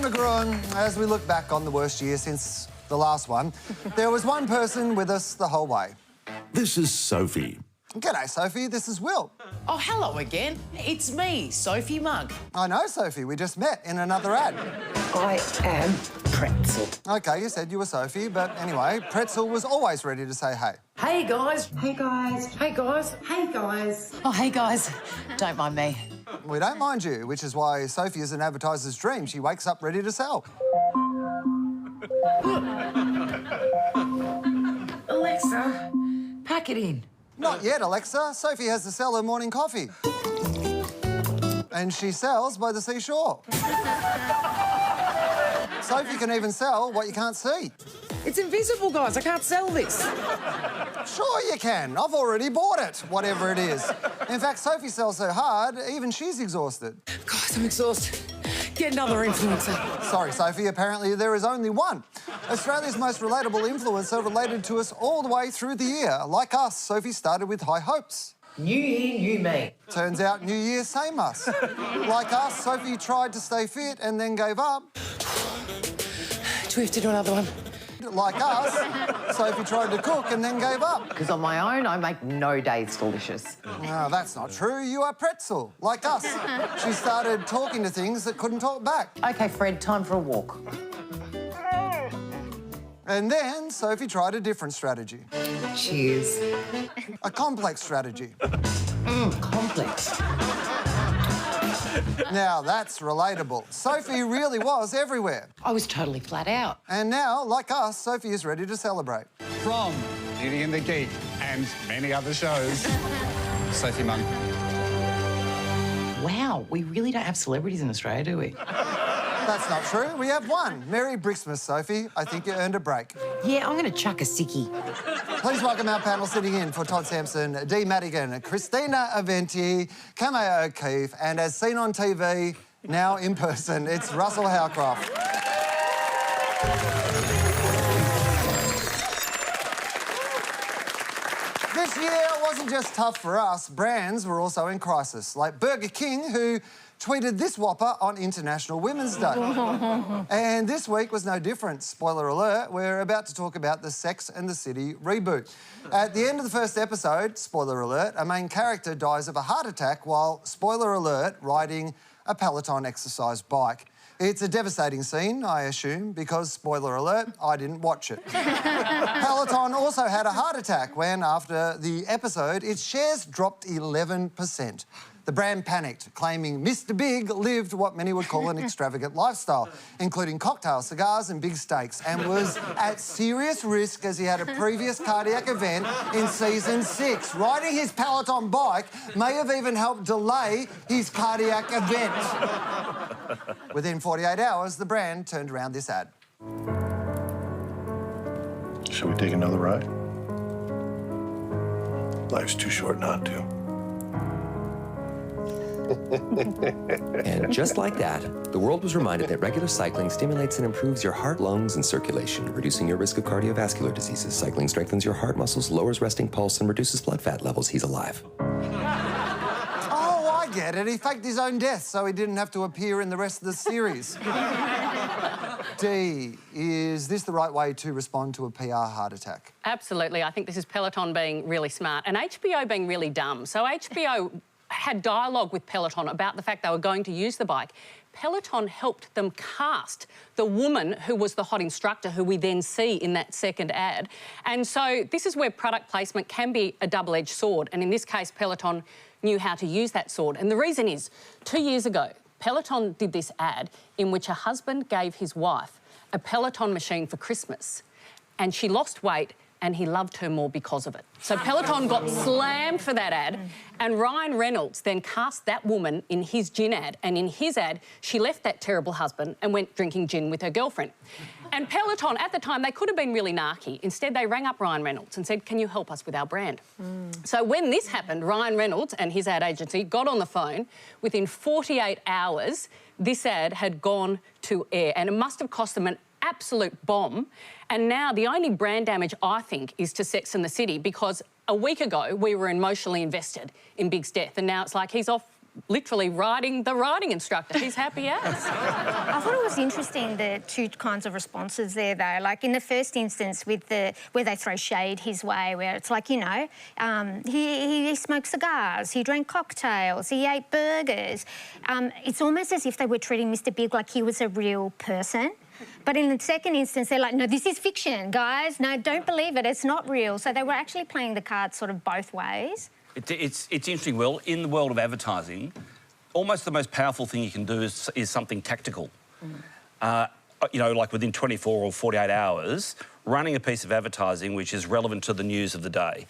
Time to Gruen. As we look back on the worst year since the last one, there was one person with us the whole way. This is Sophie. G'day, Sophie. This is Will. Oh, hello again. It's me, Sophie Mugg. I know, Sophie. We just met in another ad. I am Pretzel. OK, you said you were Sophie, but anyway, Pretzel was always ready to say hey. Hey, guys. Hey guys. Hey, guys. Hey guys. Oh, hey, guys. Don't mind me. We don't mind you, which is why Sophie is an advertiser's dream. She wakes up ready to sell. Alexa, pack it in. Not yet, Alexa. Sophie has to sell her morning coffee. And she sells by the seashore. Sophie can even sell what you can't see. It's invisible, guys. I can't sell this. Sure you can. I've already bought it, whatever it is. In fact, Sophie sells so hard, even she's exhausted. Guys, I'm exhausted. Get another influencer. Sorry, Sophie, apparently there is only one. Australia's most relatable influencer related to us all the way through the year. Like us, Sophie started with high hopes. New year, new me. Turns out New Year, same us. Like us, Sophie tried to stay fit and then gave up. Do we have to do another one? Like us, Sophie tried to cook and then gave up. Because on my own, I make no days delicious. No, that's not true. You are Pretzel, like us. She started talking to things that couldn't talk back. OK, Fred, time for a walk. And then Sophie tried a different strategy. Cheers. A complex strategy. Complex. Now, that's relatable. Sophie really was everywhere. I was totally flat out. And now, like us, Sophie is ready to celebrate. From Beauty and the Geek and many other shows, Sophie Mugg. Wow, we really don't have celebrities in Australia, do we? That's not true. We have one. Merry Brixmas, Sophie. I think you earned a break. Yeah, I'm going to chuck a sickie. Please welcome our panel sitting in for Todd Sampson, Dee Madigan, Christina Aventi, Cameo O'Keefe, and as seen on TV, now in person, it's Russell Howcroft. This year wasn't just tough for us. Brands were also in crisis, like Burger King, who tweeted this whopper on International Women's Day. And this week was no different. Spoiler alert, we're about to talk about the Sex and the City reboot. At the end of the first episode, spoiler alert, a main character dies of a heart attack while, spoiler alert, riding a Peloton exercise bike. It's a devastating scene, I assume, because, spoiler alert, I didn't watch it. Peloton also had a heart attack when, after the episode, its shares dropped 11%. The brand panicked, claiming Mr. Big lived what many would call an extravagant lifestyle, including cocktails, cigars and big steaks, and was at serious risk as he had a previous cardiac event in season 6. Riding his Peloton bike may have even helped delay his cardiac event. Within 48 hours, the brand turned around this ad. Should we take another ride? Life's too short not to. And just like that, the world was reminded that regular cycling stimulates and improves your heart, lungs, and circulation, reducing your risk of cardiovascular diseases. Cycling strengthens your heart muscles, lowers resting pulse, and reduces blood fat levels. He's alive. Oh, I get it. He faked his own death so he didn't have to appear in the rest of the series. Dee, is this the right way to respond to a PR heart attack? Absolutely. I think this is Peloton being really smart and HBO being really dumb. So HBO had dialogue with Peloton about the fact they were going to use the bike. Peloton helped them cast the woman who was the hot instructor, who we then see in that second ad. And so this is where product placement can be a double-edged sword. And in this case, Peloton knew how to use that sword. And the reason is, 2 years ago, Peloton did this ad in which a husband gave his wife a Peloton machine for Christmas, and she lost weight and he loved her more because of it. So Peloton got slammed for that ad, and Ryan Reynolds then cast that woman in his gin ad, and in his ad, she left that terrible husband and went drinking gin with her girlfriend. And Peloton, at the time, they could have been really narky. Instead, they rang up Ryan Reynolds and said, can you help us with our brand? So when this happened, Ryan Reynolds and his ad agency got on the phone. Within 48 hours, this ad had gone to air, and it must have cost them an absolute bomb. And now the only brand damage, I think, is to Sex and the City, because a week ago we were emotionally invested in Big's death, and now it's like he's off literally riding the riding instructor. He's happy as. I thought it was interesting, the two kinds of responses there, though. Like, in the first instance, with where they throw shade his way, where it's like, you know, he smoked cigars, he drank cocktails, he ate burgers. It's almost as if they were treating Mr Big like he was a real person. But in the second instance, they're like, no, this is fiction, guys. No, don't believe it. It's not real. So they were actually playing the cards sort of both ways. It's interesting, Will. In the world of advertising, almost the most powerful thing you can do is something tactical. You know, like within 24 or 48 hours, running a piece of advertising which is relevant to the news of the day.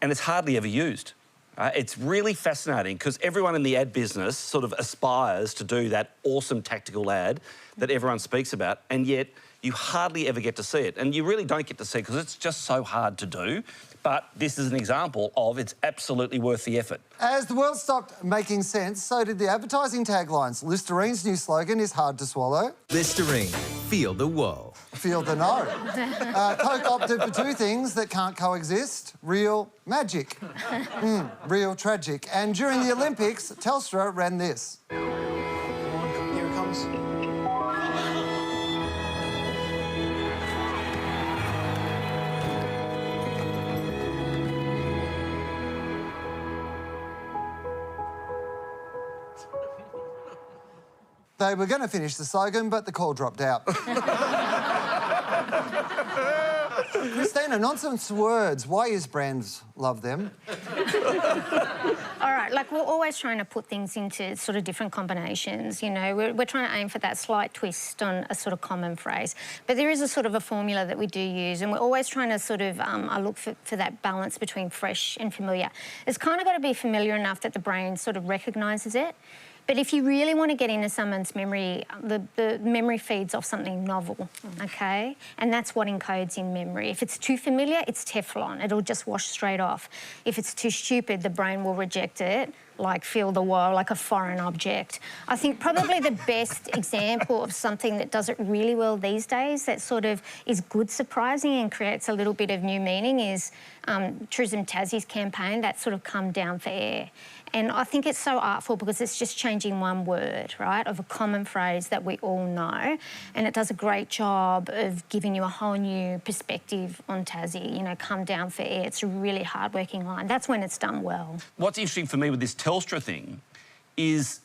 And it's hardly ever used. It's really fascinating because everyone in the ad business sort of aspires to do that awesome tactical ad that everyone speaks about, and yet you hardly ever get to see it. And you really don't get to see it because it's just so hard to do. But this is an example of it's absolutely worth the effort. As the world stopped making sense, so did the advertising taglines. Listerine's new slogan is hard to swallow. Listerine, feel the woe. Feel the no. Coke opted for two things that can't coexist. Real magic. Real tragic. And during the Olympics, Telstra ran this. Here it comes. They were going to finish the slogan, but the call dropped out. Christina, nonsense words. Why is brands love them? All right, like, we're always trying to put things into sort of different combinations, you know. We're trying to aim for that slight twist on a sort of common phrase. But there is a sort of a formula that we do use, and we're always trying to sort of look for that balance between fresh and familiar. It's kind of got to be familiar enough that the brain sort of recognises it. But if you really want to get into someone's memory, the memory feeds off something novel, OK? And that's what encodes in memory. If it's too familiar, it's Teflon. It'll just wash straight off. If it's too stupid, the brain will reject it, like feel the woe, like a foreign object. I think probably the best example of something that does it really well these days, that sort of is good surprising and creates a little bit of new meaning, is Tourism Tassie's campaign, that sort of come down for air. And I think it's so artful because it's just changing one word, right, of a common phrase that we all know. And it does a great job of giving you a whole new perspective on Tassie, you know, come down for air. It's a really hard-working line. That's when it's done well. What's interesting for me with this Telstra thing is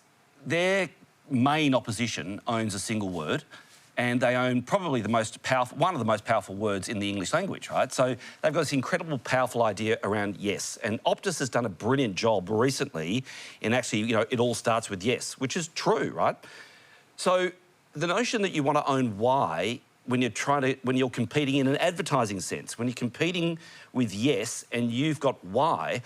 their main opposition owns a single word, and they own probably the most powerful, one of the most powerful words in the English language, right? So they've got this incredible, powerful idea around yes. And Optus has done a brilliant job recently in actually, you know, it all starts with yes, which is true, right? So the notion that you want to own why when you're competing in an advertising sense, when you're competing with yes and you've got why,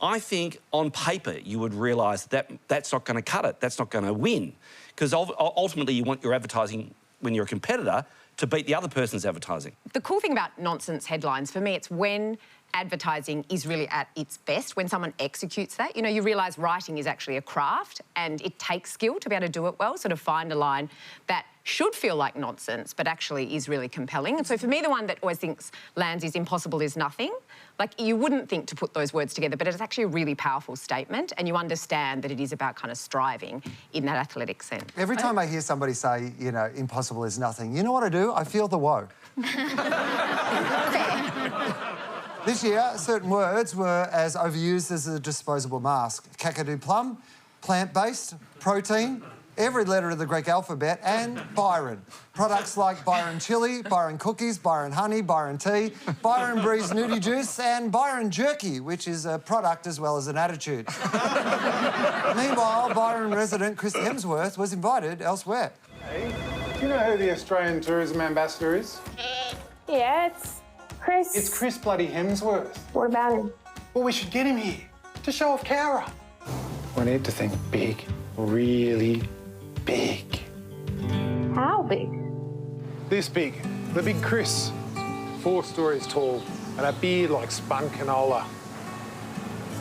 I think on paper you would realise that that's not going to cut it, that's not going to win. Because ultimately you want your advertising, when you're a competitor, to beat the other person's advertising. The cool thing about nonsense headlines, for me, it's when advertising is really at its best, when someone executes that. You know, you realise writing is actually a craft and it takes skill to be able to do it well, so to find a line that should feel like nonsense but actually is really compelling. And so for me, the one that always thinks lands is impossible is nothing. Like, you wouldn't think to put those words together, but it's actually a really powerful statement, and you understand that it is about kind of striving in that athletic sense. Every time I hear somebody say, you know, impossible is nothing, you know what I do? I feel the woe. This year, certain words were as overused as a disposable mask. Kakadu plum, plant-based, protein, every letter of the Greek alphabet, and Byron. Products like Byron chili, Byron cookies, Byron honey, Byron tea, Byron Breeze nudie juice, and Byron jerky, which is a product as well as an attitude. Meanwhile, Byron resident Chris Hemsworth was invited elsewhere. Hey, do you know who the Australian Tourism Ambassador is? Yeah, it's Chris. It's Chris bloody Hemsworth. What about him? Well, we should get him here to show off Cowra. We need to think big, really big. How big? This big. The big Chris. 4 stories tall and a beard like spun canola.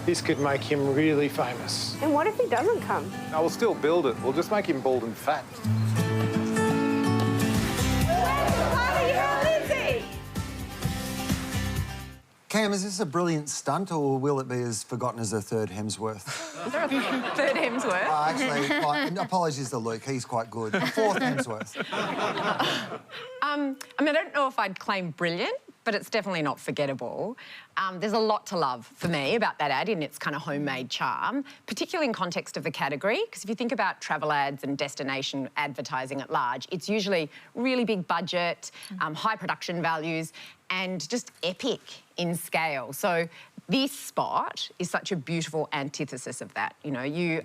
This could make him really famous. And what if he doesn't come? No, we'll still build it. We'll just make him bald and fat. Cam, is this a brilliant stunt or will it be as forgotten as a third Hemsworth? Third Hemsworth. Actually, apologies to Luke, he's quite good. Fourth Hemsworth. I mean, I don't know if I'd claim brilliant, but it's definitely not forgettable. There's a lot to love for me about that ad in its kind of homemade charm, particularly in context of the category, because if you think about travel ads and destination advertising at large, it's usually really big budget, high production values, and just epic in scale. So this spot is such a beautiful antithesis of that. You know, you're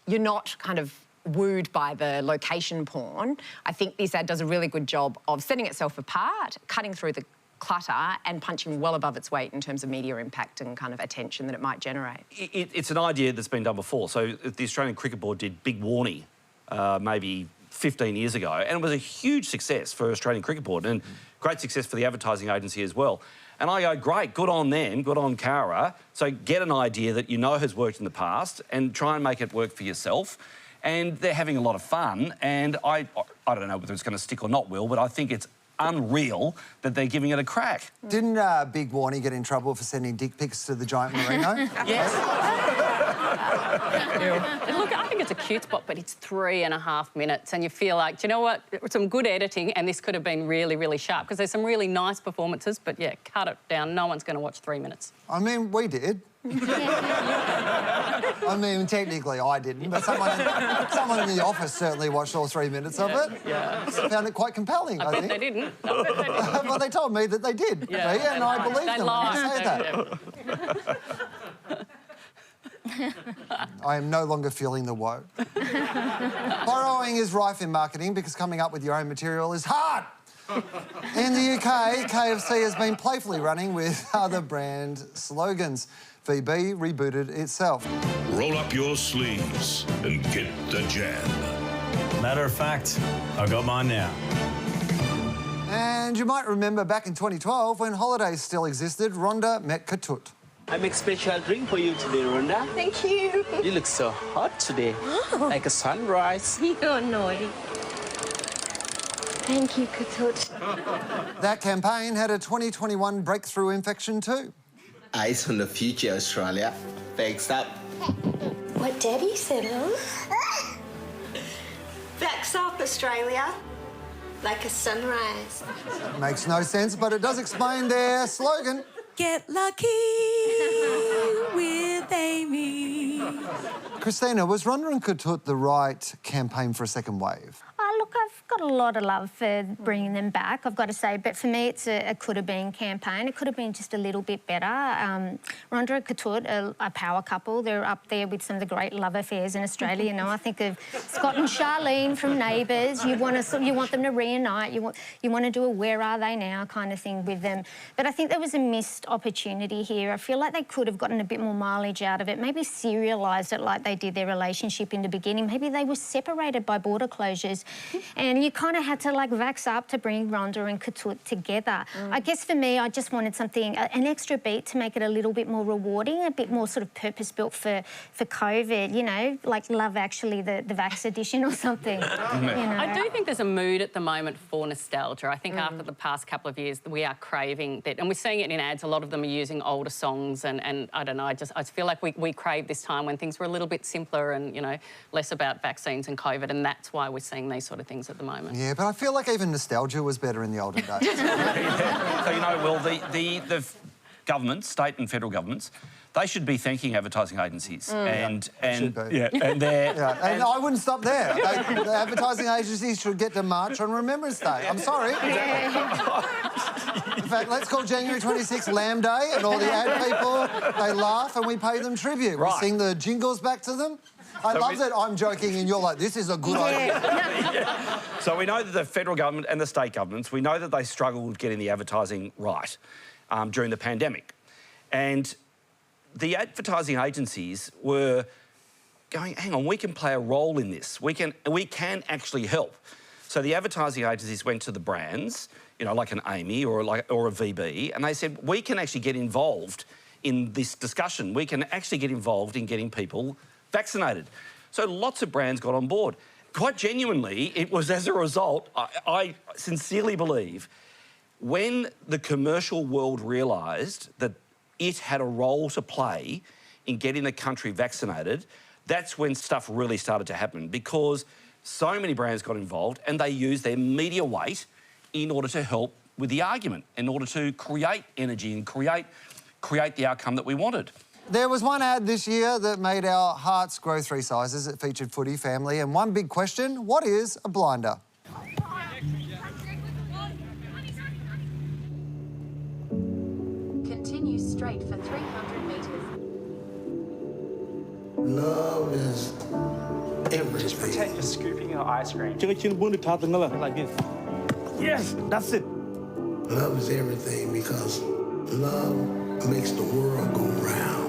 not kind of wooed by the location porn. I think this ad does a really good job of setting itself apart, cutting through the clutter and punching well above its weight in terms of media impact and kind of attention that it might generate. It's an idea that's been done before. So the Australian Cricket Board did Big Warnie maybe 15 years ago, and it was a huge success for Australian Cricket Board and great success for the advertising agency as well. And I go, great, good on them, good on Cara. So get an idea that you know has worked in the past and try and make it work for yourself. And they're having a lot of fun, and I don't know whether it's going to stick or not, Will, but I think it's unreal that they're giving it a crack. Didn't Big Warnie get in trouble for sending dick pics to the Giant Merino? Yes. Look, I think it's a cute spot, but it's 3.5 minutes, and you feel like, do you know what? Some good editing, and this could have been really, really sharp, because there's some really nice performances, but yeah, cut it down. No one's going to watch 3 minutes. I mean, we did. I mean, technically I didn't, but someone in the office certainly watched all 3 minutes of it. Yeah. Found it quite compelling, I think. They didn't. I bet they didn't. Well, they told me that they did. Yeah. See, and I believe They them when they say that. I am no longer feeling the woe. Borrowing is rife in marketing because coming up with your own material is hard. In the UK, KFC has been playfully running with other brand slogans. VB rebooted itself. Roll up your sleeves and get the jam. Matter of fact, I got mine now. And you might remember back in 2012 when holidays still existed, Rhonda met Katut. I make special drink for you today, Rhonda. Thank you. You look so hot today, like a sunrise. You're naughty. Thank you, Katut. That campaign had a 2021 breakthrough infection too. Eyes on the future, Australia. Thanks up. What Debbie said, huh? Backs up, Australia. Like a sunrise. Makes no sense, but it does explain their slogan. Get lucky with Amy. Christina, was Rhonda and Katut the right campaign for a second wave? Look, I've got a lot of love for bringing them back, I've got to say. But for me, it's a could-have-been campaign. It could have been just a little bit better. Rhonda and Katut are a power couple. They're up there with some of the great love affairs in Australia. You know, I think of Scott and Charlene from Neighbours. You want them to reunite. You want to do a Where Are They Now kind of thing with them. But I think there was a missed opportunity here. I feel like they could have gotten a bit more mileage out of it. Maybe serialised it like they did their relationship in the beginning. Maybe they were separated by border closures. And you kind of had to, like, vax up to bring Rhonda and Katut together. I guess for me, I just wanted something, an extra beat to make it a little bit more rewarding, a bit more sort of purpose-built for COVID, you know, like Love Actually, the Vax edition or something. You know? I do think there's a mood at the moment for nostalgia. I think after the past couple of years, we are craving that, and we're seeing it in ads. A lot of them are using older songs, and I don't know, I feel like we crave this time when things were a little bit simpler and, you know, less about vaccines and COVID, and that's why we're seeing these sort of things at the moment. Yeah, but I feel like even nostalgia was better in the olden days. So, you know, Will, the governments, state and federal governments, they should be thanking advertising agencies. And they're... Yeah, and I wouldn't stop there. The advertising agencies should get to march on Remembrance Day. I'm sorry. In fact, let's call January 26th Lamb Day, and all the ad people, they laugh and we pay them tribute. We sing the jingles back to them. I love that I'm joking and you're like, this is a good idea. So we know that the federal government and the state governments, we know that they struggled getting the advertising right during the pandemic. And the advertising agencies were going, hang on, we can play a role in this. We can actually help. So the advertising agencies went to the brands, you know, like an Amy or a VB, and they said, we can actually get involved in this discussion. We can actually get involved in getting people vaccinated. So lots of brands got on board. Quite genuinely, it was as a result, I sincerely believe, when the commercial world realised that it had a role to play in getting the country vaccinated, that's when stuff really started to happen, because so many brands got involved and they used their media weight in order to help with the argument, in order to create energy and create the outcome that we wanted. There was one ad this year that made our hearts grow 3 sizes. It featured footy, family, and one big question: what is a blinder? Continue straight for 300 metres. Love is everything. Just pretend you're scooping your ice cream. Like this. Yes, that's it. Love is everything because love makes the world go round.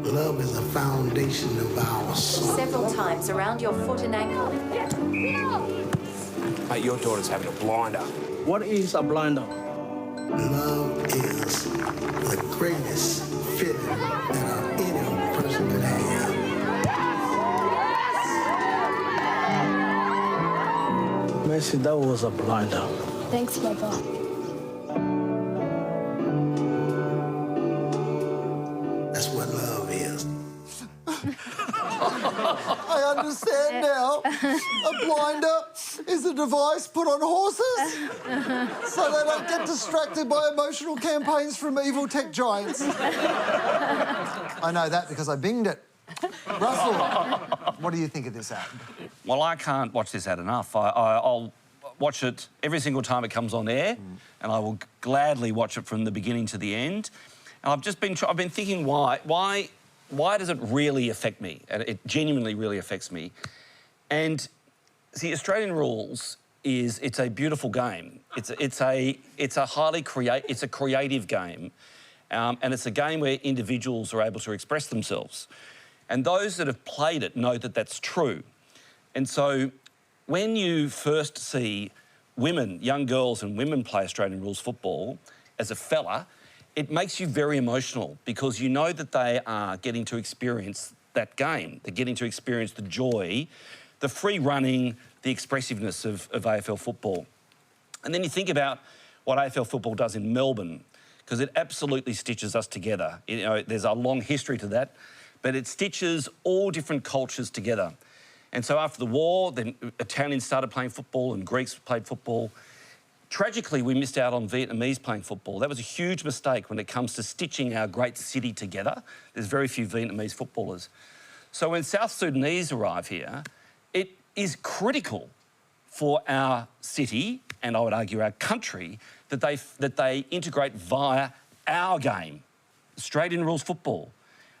Love is the foundation of our soul. Several times around your foot and ankle. Mate, your daughter's having a blinder. What is a blinder? Love is the greatest feeling that any person could have. Messi, that was a blinder. Thanks, Papa. That's what love is. I understand now. A blinder is a device put on horses so they don't get distracted by emotional campaigns from evil tech giants. I know that because I binged it. Russell, what do you think of this ad? Well, I can't watch this ad enough. I'll watch it every single time it comes on air, and I will gladly watch it from the beginning to the end. And I've been thinking why does it really affect me? And it genuinely really affects me. And see, Australian rules it's a beautiful game. It's a creative game, and it's a game where individuals are able to express themselves. And those that have played it know that that's true. And so when you first see women, young girls and women play Australian rules football, as a fella, it makes you very emotional because you know that they are getting to experience that game. They're getting to experience the joy, the free running, the expressiveness of AFL football. And then you think about what AFL football does in Melbourne, because it absolutely stitches us together. You know, there's a long history to that, but it stitches all different cultures together. And so after the war, then Italians started playing football and Greeks played football. Tragically, we missed out on Vietnamese playing football. That was a huge mistake when it comes to stitching our great city together. There's very few Vietnamese footballers. So when South Sudanese arrive here, it is critical for our city, and I would argue our country, that they integrate via our game, Australian rules football.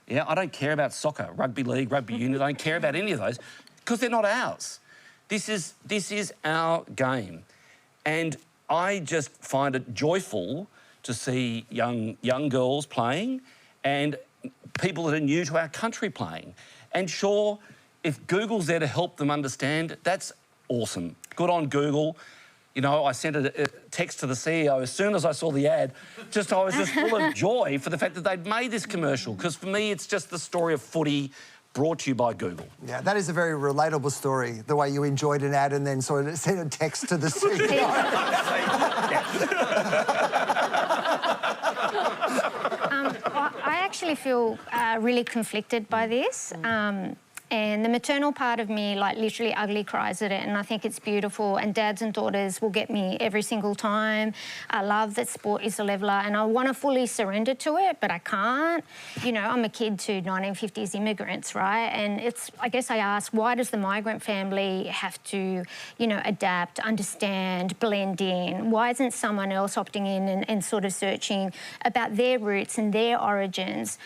Yeah, I don't care about soccer, rugby league, rugby union. I don't care about any of those because they're not ours. This is our game, and I just find it joyful to see young girls playing and people that are new to our country playing. And sure, if Google's there to help them understand, that's awesome. Good on Google. You know, I sent a text to the CEO as soon as I saw the ad. I was just full of joy for the fact that they'd made this commercial, because for me, it's just the story of footy brought to you by Google. Yeah, that is a very relatable story, the way you enjoyed an ad and then sort of sent a text to the CEO. I actually feel really conflicted by this. And the maternal part of me, like, literally ugly cries at it, and I think it's beautiful. And dads and daughters will get me every single time. I love that sport is a leveller, and I want to fully surrender to it, but I can't. You know, I'm a kid to 1950s immigrants, right? And I guess I ask, why does the migrant family have to, you know, adapt, understand, blend in? Why isn't someone else opting in and sort of searching about their roots and their origins?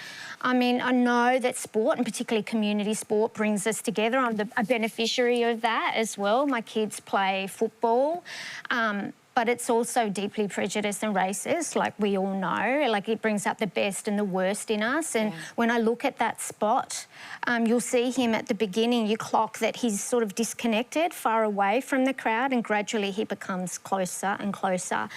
I mean, I know that sport, and particularly community sport, brings us together. I'm a beneficiary of that as well. My kids play football, but it's also deeply prejudiced and racist, like we all know. Like, it brings out the best and the worst in us. And when I look at that spot, you'll see him at the beginning, you clock that he's sort of disconnected, far away from the crowd, and gradually he becomes closer and closer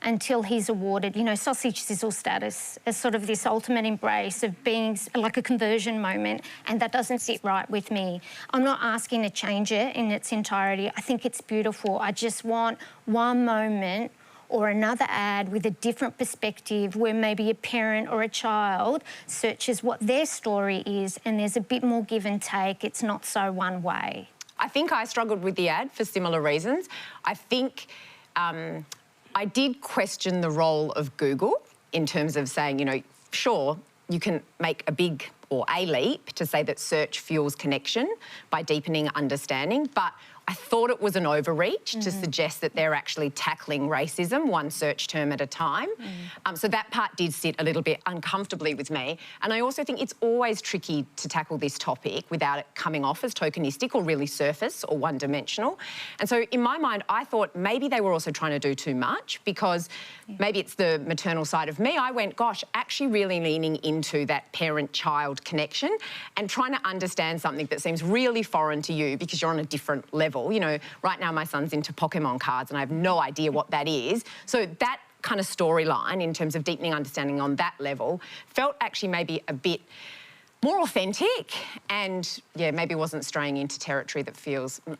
until he's awarded, you know, sausage sizzle status as sort of this ultimate embrace of being like a conversion moment, and that doesn't sit right with me. I'm not asking to change it in its entirety. I think it's beautiful. I just want one moment or another ad with a different perspective where maybe a parent or a child searches what their story is and there's a bit more give and take. It's not so one way. I think I struggled with the ad for similar reasons. I think I did question the role of Google in terms of saying, you know, sure, you can make a big or a leap to say that search fuels connection by deepening understanding, but I thought it was an overreach to suggest that they're actually tackling racism one search term at a time. So that part did sit a little bit uncomfortably with me. And I also think it's always tricky to tackle this topic without it coming off as tokenistic or really surface or one-dimensional. And so in my mind, I thought maybe they were also trying to do too much because maybe it's the maternal side of me. I went, gosh, actually really leaning into that parent-child connection and trying to understand something that seems really foreign to you because you're on a different level. You know, right now my son's into Pokemon cards and I have no idea what that is. So that kind of storyline in terms of deepening understanding on that level felt actually maybe a bit more authentic and, yeah, maybe wasn't straying into territory that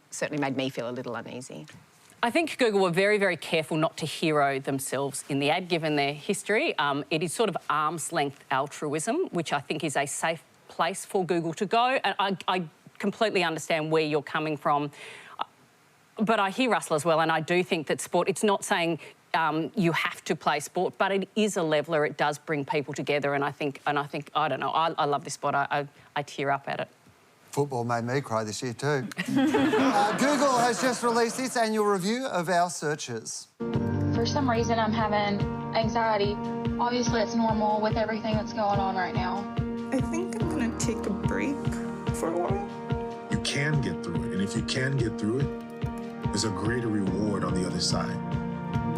certainly made me feel a little uneasy. I think Google were very, very careful not to hero themselves in the ad, given their history. It is sort of arm's-length altruism, which I think is a safe place for Google to go. And I completely understand where you're coming from. But I hear Russell as well, and I do think that sport, it's not saying you have to play sport, but it is a leveller. It does bring people together, and I think, I don't know, I love this sport. I tear up at it. Football made me cry this year too. Google has just released its annual review of our searches. For some reason, I'm having anxiety. Obviously, it's normal with everything that's going on right now. I think I'm gonna take a break for a while. You can get through it, and if you can get through it, there's a greater reward on the other side.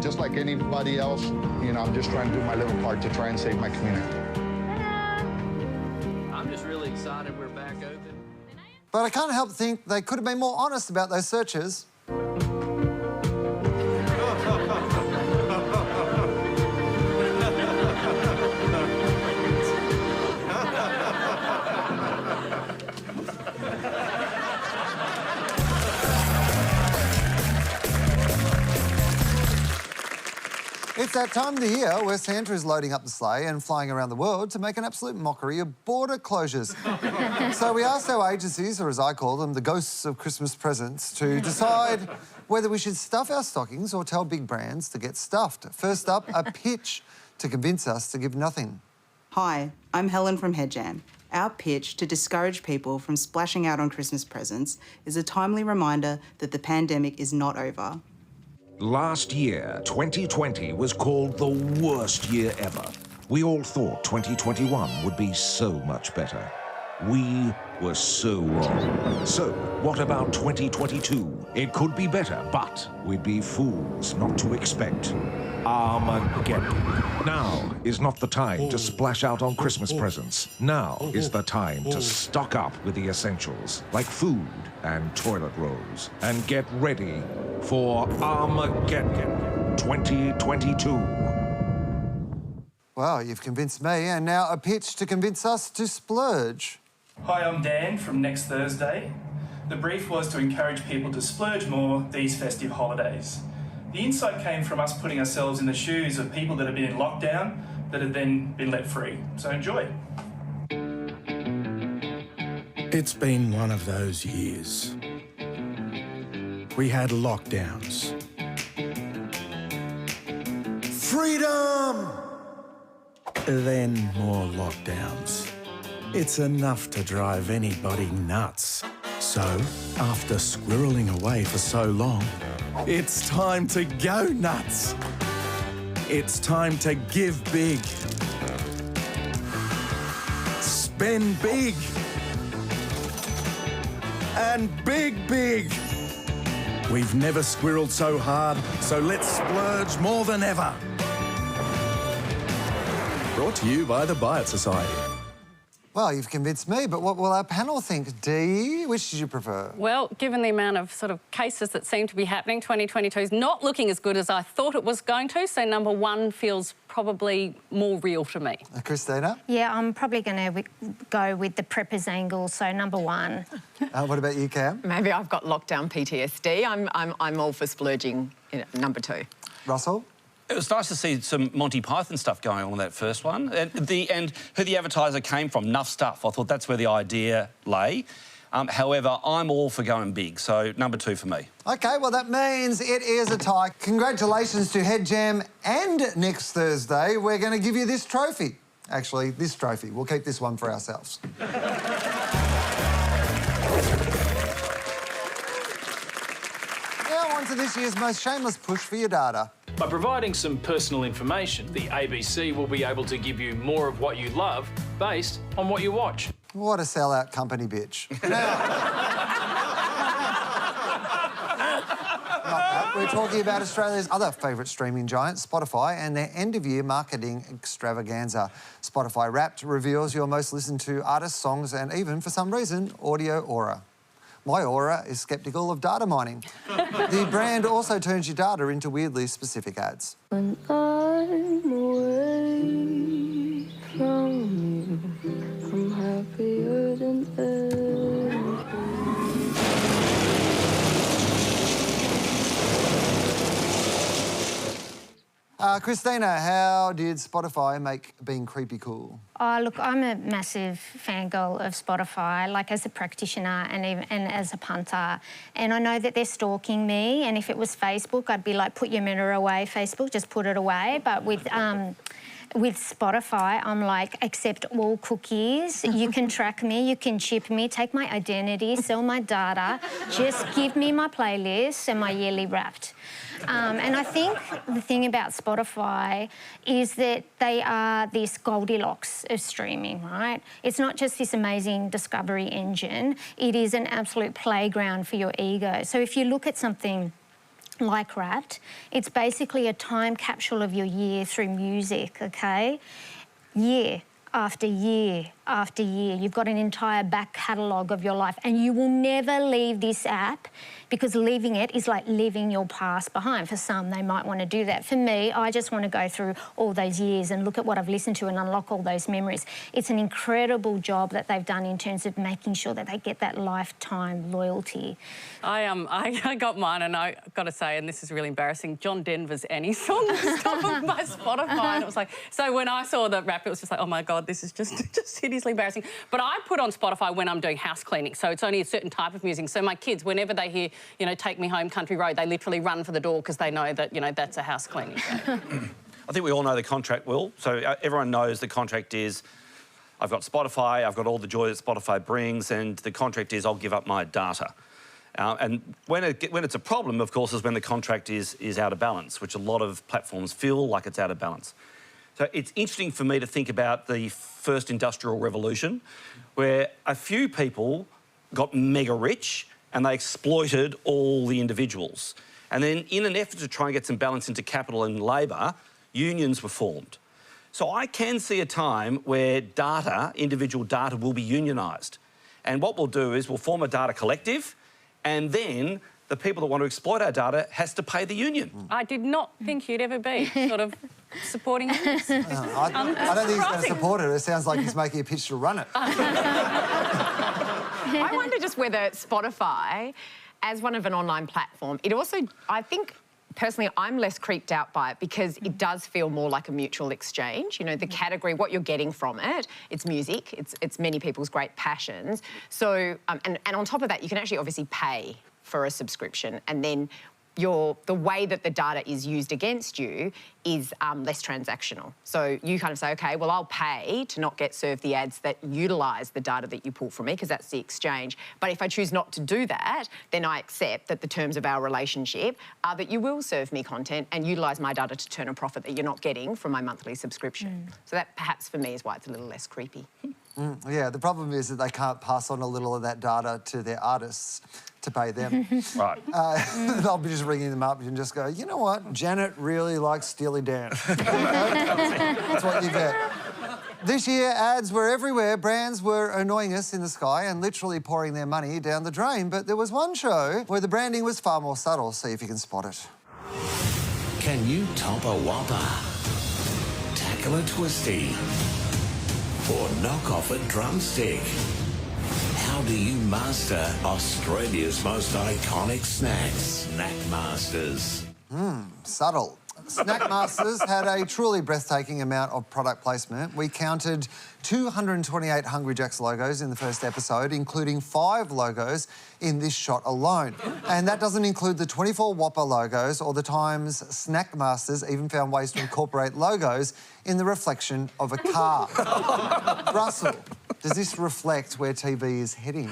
Just like anybody else, you know, I'm just trying to do my little part to try and save my community. I'm just really excited we're back open. But I can't help think they could have been more honest about those searches. It's that time of the year where Santa is loading up the sleigh and flying around the world to make an absolute mockery of border closures. So we asked our agencies, or as I call them, the ghosts of Christmas presents, to decide whether we should stuff our stockings or tell big brands to get stuffed. First up, a pitch to convince us to give nothing. Hi, I'm Helen from Headjam. Our pitch to discourage people from splashing out on Christmas presents is a timely reminder that the pandemic is not over. Last year, 2020, was called the worst year ever. We all thought 2021 would be so much better. We were so wrong. So, what about 2022? It could be better, but we'd be fools not to expect Armageddon. Now is not the time to splash out on Christmas presents. Now is the time to stock up with the essentials, like food and toilet rolls, and get ready for Armageddon 2022. Well, you've convinced me, and now a pitch to convince us to splurge. Hi, I'm Dan from Next Thursday. The brief was to encourage people to splurge more these festive holidays. The insight came from us putting ourselves in the shoes of people that have been in lockdown that have then been let free. So enjoy. It's been one of those years. We had lockdowns. Freedom! Then more lockdowns. It's enough to drive anybody nuts. So, after squirreling away for so long, it's time to go nuts. It's time to give big. Spend big. And big. We've never squirreled so hard, so let's splurge more than ever. Brought to you by the Buy It Society. Well, you've convinced me, but what will our panel think? Dee, which did you prefer? Well, given the amount of sort of cases that seem to be happening, 2022 is not looking as good as I thought it was going to, so number one feels probably more real to me. Christina? Yeah, I'm probably going to go with the preppers angle, so number one. What about you, Cam? Maybe I've got lockdown PTSD. I'm all for splurging in number two. Russell? It was nice to see some Monty Python stuff going on in that first one. And who the advertiser came from, Nuff Stuff. I thought that's where the idea lay. However, I'm all for going big, so number 2 for me. OK, well, that means it is a tie. Congratulations to Head Jam, and next Thursday we're going to give you this trophy. Actually, this trophy. We'll keep this one for ourselves. Now on to this year's most shameless push for your data. By providing some personal information, the ABC will be able to give you more of what you love based on what you watch. What a sellout company, bitch. We're talking about Australia's other favourite streaming giant, Spotify, and their end-of-year marketing extravaganza. Spotify Wrapped reveals your most listened to artists, songs, and even, for some reason, audio aura. My aura is sceptical of data mining. The brand also turns your data into weirdly specific ads. When I'm away from you, I'm happier than ever. Christina, how did Spotify make being creepy cool? Oh, look, I'm a massive fangirl of Spotify, like as a practitioner and as a punter. And I know that they're stalking me, and if it was Facebook, I'd be like, put your mirror away, Facebook, just put it away. But with Spotify, I'm like, accept all cookies. You can track me, you can chip me, take my identity, sell my data. Just give me my playlists and my yearly Wrapped. And I think the thing about Spotify is that they are this Goldilocks of streaming, right? It's not just this amazing discovery engine. It is an absolute playground for your ego. So if you look at something like Wrapped, it's basically a time capsule of your year through music, OK? Year after year after year. You've got an entire back catalogue of your life, and you will never leave this app, because leaving it is like leaving your past behind. For some, they might want to do that. For me, I just want to go through all those years and look at what I've listened to and unlock all those memories. It's an incredible job that they've done in terms of making sure that they get that lifetime loyalty. I got mine, and I got to say, and this is really embarrassing, John Denver's Annie song was top of my Spotify, and it was like, so when I saw the Wrap, it was just like, oh my God, this is just hideously embarrassing. But I put on Spotify when I'm doing house cleaning, so it's only a certain type of music. So my kids, whenever they hear, you know, Take Me Home Country Road, they literally run for the door because they know that, you know, that's a house cleaning. I think we all know the contract, Will. So everyone knows the contract is, I've got Spotify, I've got all the joy that Spotify brings, and the contract is I'll give up my data. And when it's a problem, of course, is when the contract is out of balance, which a lot of platforms feel like it's out of balance. So it's interesting for me to think about the first industrial revolution, where a few people got mega rich and they exploited all the individuals. And then in an effort to try and get some balance into capital and labour, unions were formed. So I can see a time where data, individual data, will be unionised. And what we'll do is we'll form a data collective, and then the people that want to exploit our data has to pay the union. I did not think you'd ever be sort of supporting this. I don't think he's going to support it. It sounds like he's making a pitch to run it. I wonder just whether Spotify, as one of an online platform, it also, I think, personally, I'm less creeped out by it because it does feel more like a mutual exchange. You know, the category, what you're getting from it, it's music, it's many people's great passions. So, and on top of that, you can actually obviously pay for a subscription, and then the way that the data is used against you is less transactional. So you kind of say, OK, well, I'll pay to not get served the ads that utilise the data that you pull from me, because that's the exchange. But if I choose not to do that, then I accept that the terms of our relationship are that you will serve me content and utilise my data to turn a profit that you're not getting from my monthly subscription. So that perhaps for me is why it's a little less creepy. Yeah, the problem is that they can't pass on a little of that data to their artists to pay them. Right. They'll be just ringing them up and just go, you know what, Janet really likes Steely Dan. That's what you get. This year, ads were everywhere. Brands were annoying us in the sky and literally pouring their money down the drain. But there was one show where the branding was far more subtle. See if you can spot it. Can you top a whopper? Tackle a twisty? Or knock off a drumstick? How do you master Australia's most iconic snacks? Snack Masters. Subtle. Snackmasters had a truly breathtaking amount of product placement. We counted 228 Hungry Jack's logos in the first episode, including 5 logos in this shot alone. And that doesn't include the 24 Whopper logos or the times Snackmasters even found ways to incorporate logos in the reflection of a car. Russell, does this reflect where TV is heading?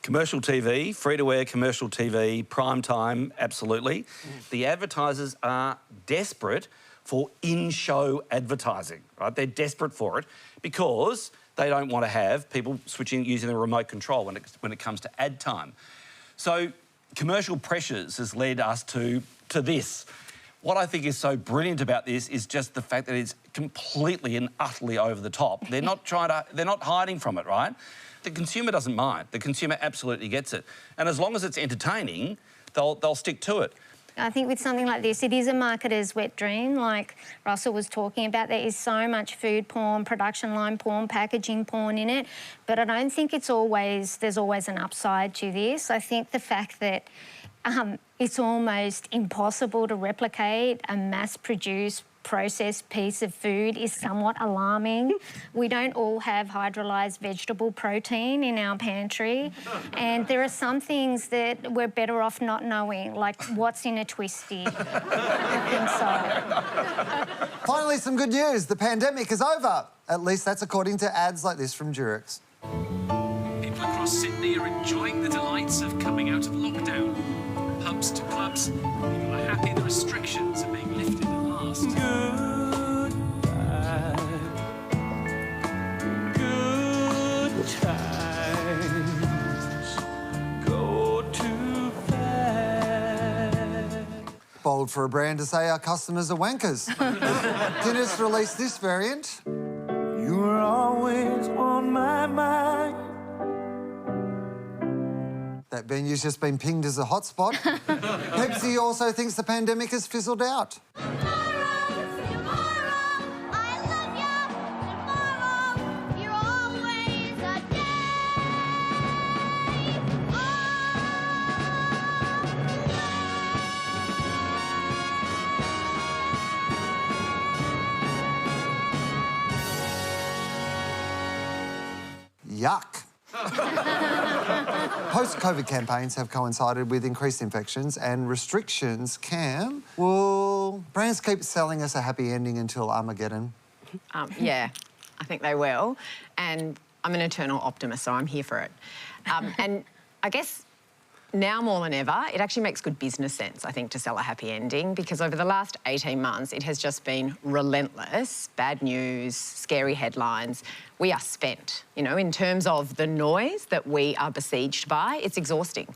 Commercial TV, free-to-air commercial TV, prime time, absolutely. The advertisers are desperate for in-show advertising, right? They're desperate for it because they don't want to have people using the remote control when it comes to ad time. So commercial pressures has led us to this. What I think is so brilliant about this is just the fact that it's completely and utterly over the top. They're not hiding from it, right? The consumer doesn't mind. The consumer absolutely gets it. And as long as it's entertaining, they'll stick to it. I think with something like this, it is a marketer's wet dream, like Russell was talking about. There is so much food porn, production line porn, packaging porn in it, but I don't think there's always an upside to this. I think the fact that it's almost impossible to replicate a mass-produced processed piece of food is somewhat alarming. We don't all have hydrolyzed vegetable protein in our pantry, and there are some things that we're better off not knowing, like what's in a twisty. I think so. Finally, some good news. The pandemic is over. At least that's according to ads like this from Durex. People across Sydney are enjoying the delights of coming out of lockdown. From pubs to clubs, people are happy the restrictions are being lifted at last. Good times go too fast. Bold for a brand to say our customers are wankers. Guinness released this variant. You were always on my mind. That venue's just been pinged as a hotspot. Pepsi also thinks the pandemic has fizzled out. Yuck. Post-COVID campaigns have coincided with increased infections and restrictions. Cam, will brands keep selling us a happy ending until Armageddon? Yeah, I think they will. And I'm an eternal optimist, so I'm here for it. And I guess now more than ever, it actually makes good business sense, I think, to sell a happy ending, because over the last 18 months, it has just been relentless. Bad news, scary headlines. We are spent, you know, in terms of the noise that we are besieged by. It's exhausting.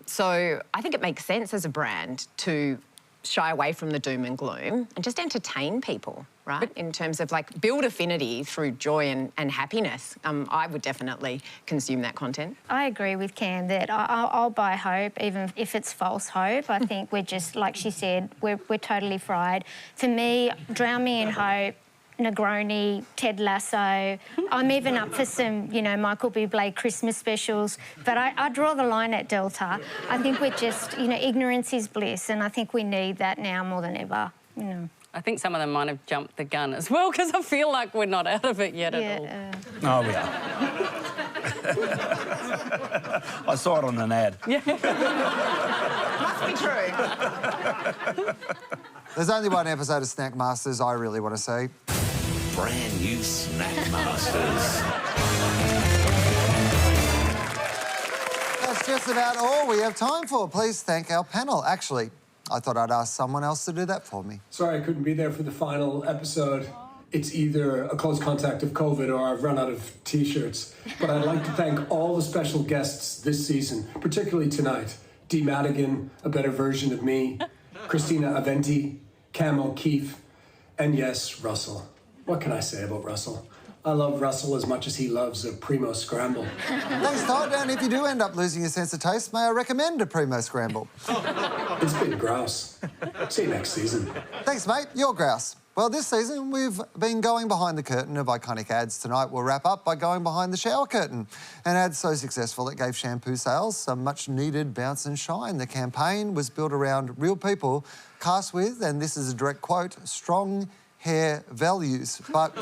So I think it makes sense as a brand to shy away from the doom and gloom and just entertain people, right? In terms of, like, build affinity through joy and happiness. I would definitely consume that content. I agree with Cam that I'll buy hope, even if it's false hope. I think we're just, like she said, we're totally fried. For me, drown me in hope, Negroni, Ted Lasso. I'm even up for some, you know, Michael Bublé Christmas specials, but I draw the line at Delta. I think we're just, you know, ignorance is bliss, and I think we need that now more than ever, you know. I think some of them might have jumped the gun as well, because I feel like we're not out of it yet at all. Oh, we are. I saw it on an ad. Yeah. Must be true. There's only one episode of Snackmasters I really want to see. Brand new Snackmasters. That's just about all we have time for. Please thank our panel. Actually, I thought I'd ask someone else to do that for me. Sorry I couldn't be there for the final episode. It's either a close contact of COVID or I've run out of T-shirts. But I'd like to thank all the special guests this season, particularly tonight. Dee Madigan, a better version of me, Christina Aventi, Cam O'Keefe, and yes, Russell. What can I say about Russell? I love Russell as much as he loves a Primo Scramble. Thanks, Todd. And if you do end up losing your sense of taste, may I recommend a Primo Scramble? It's been grouse. See you next season. Thanks, mate. You're grouse. Well, this season, we've been going behind the curtain of iconic ads. Tonight, we'll wrap up by going behind the shower curtain. An ad so successful it gave shampoo sales some much-needed bounce and shine. The campaign was built around real people, cast with, and this is a direct quote, strong hair values. But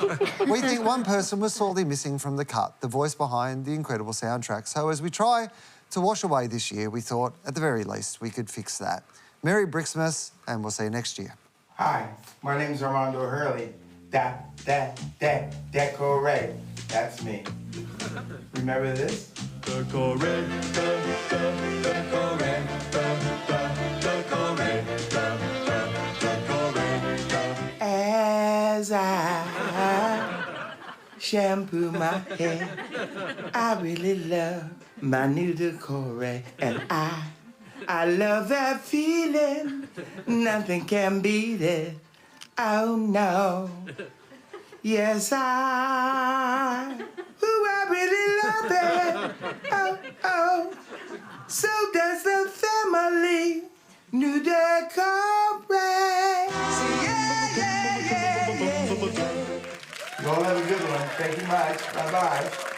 we think one person was sorely missing from the cut, the voice behind the incredible soundtrack. So as we try to wash away this year, we thought, at the very least, we could fix that. Merry Brixmas, and we'll see you next year. Hi, my name's Armando Hurley. That correct. That's me. Remember this? The correct, the correct, the correct, As I shampoo my hair, I really love my new decore, and I love that feeling. Nothing can beat it. Oh no. Yes, I really love it. Oh. So does the family. New decore. Yeah. You all have a good one. Thank you much. Bye-bye.